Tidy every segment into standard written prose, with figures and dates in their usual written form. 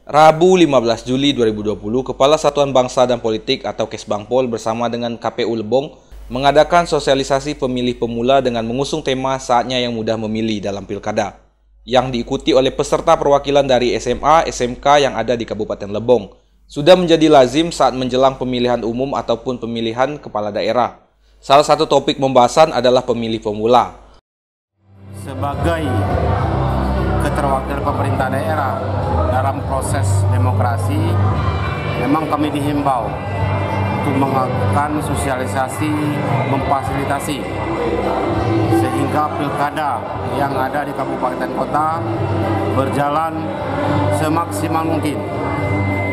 Rabu 15 Juli 2020, Kepala Satuan Bangsa dan Politik atau Kesbangpol bersama dengan KPU Lebong mengadakan sosialisasi pemilih pemula dengan mengusung tema Saatnya yang Mudah Memilih dalam Pilkada, yang diikuti oleh peserta perwakilan dari SMA, SMK yang ada di Kabupaten Lebong. Sudah menjadi lazim saat menjelang pemilihan umum ataupun pemilihan kepala daerah. Salah satu topik pembahasan adalah pemilih pemula. Sebagai keterwakilan pemerintah daerah dalam proses demokrasi, memang kami dihimbau untuk melakukan sosialisasi, memfasilitasi sehingga pilkada yang ada di kabupaten kota berjalan semaksimal mungkin.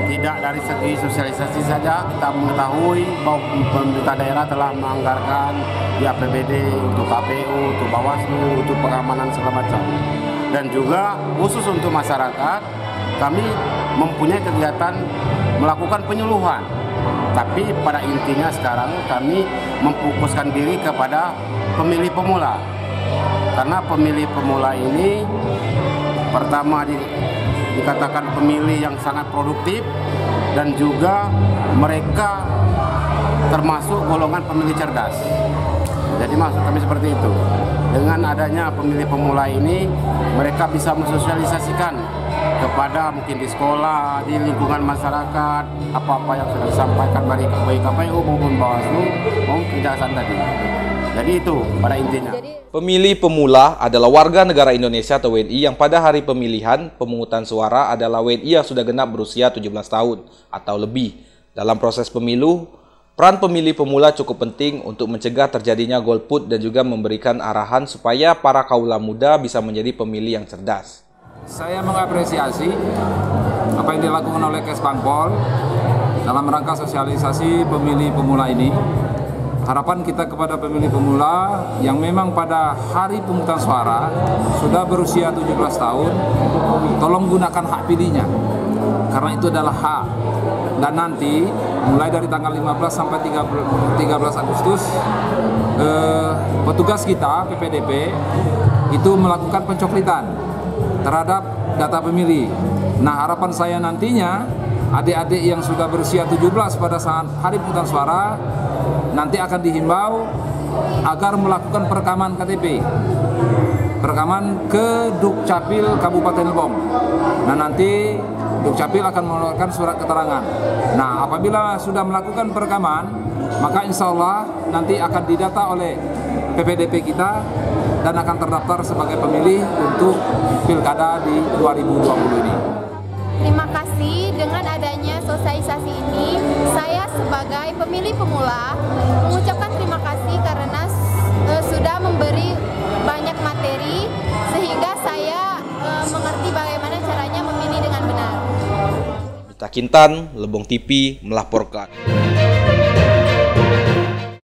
Tidak dari segi sosialisasi saja, kita mengetahui bahwa pemerintah daerah telah menganggarkan di APBD untuk KPU, untuk Bawaslu, untuk pengamanan segala macam. Dan juga khusus untuk masyarakat, kami mempunyai kegiatan melakukan penyuluhan. Tapi pada intinya sekarang kami memfokuskan diri kepada pemilih pemula. Karena pemilih pemula ini pertama dikatakan pemilih yang sangat produktif dan juga mereka termasuk golongan pemilih cerdas. Jadi maksud kami seperti itu. Dengan adanya pemilih pemula ini, mereka bisa mensosialisasikan kepada mungkin di sekolah, di lingkungan masyarakat, apa-apa yang sudah disampaikan baik KPU maupun Bawaslu maupun Kejaksaan tadi. Jadi itu pada intinya. Pemilih pemula adalah warga negara Indonesia atau WNI yang pada hari pemilihan pemungutan suara adalah WNI yang sudah genap berusia 17 tahun atau lebih. Dalam proses pemilu, peran pemilih pemula cukup penting untuk mencegah terjadinya golput dan juga memberikan arahan supaya para kaula muda bisa menjadi pemilih yang cerdas. Saya mengapresiasi apa yang dilakukan oleh Kesbangpol dalam rangka sosialisasi pemilih pemula ini. Harapan kita kepada pemilih pemula yang memang pada hari pemungutan suara sudah berusia 17 tahun, tolong gunakan hak pilihnya, karena itu adalah hak. Dan nanti mulai dari tanggal 15 sampai 13 Agustus, petugas kita PPDP itu melakukan pencoklitan terhadap data pemilih. Nah, harapan saya nantinya adik-adik yang sudah berusia 17 pada saat hari pemungutan suara nanti akan dihimbau agar melakukan perekaman KTP, perekaman ke Dukcapil Kabupaten Lebong. Nah, nanti Dukcapil akan mengeluarkan surat keterangan. Nah, apabila sudah melakukan perekaman, maka insya Allah nanti akan didata oleh PPDP kita dan akan terdaftar sebagai pemilih untuk Pilkada di 2020 ini. Terima kasih, dengan adanya sosialisasi ini, saya sebagai pemilih pemula mengucapkan terima kasih karena sudah memberi banyak materi sehingga saya mengerti bagaimana caranya memilih dengan benar. Mita Kintan, Lebong TV melaporkan.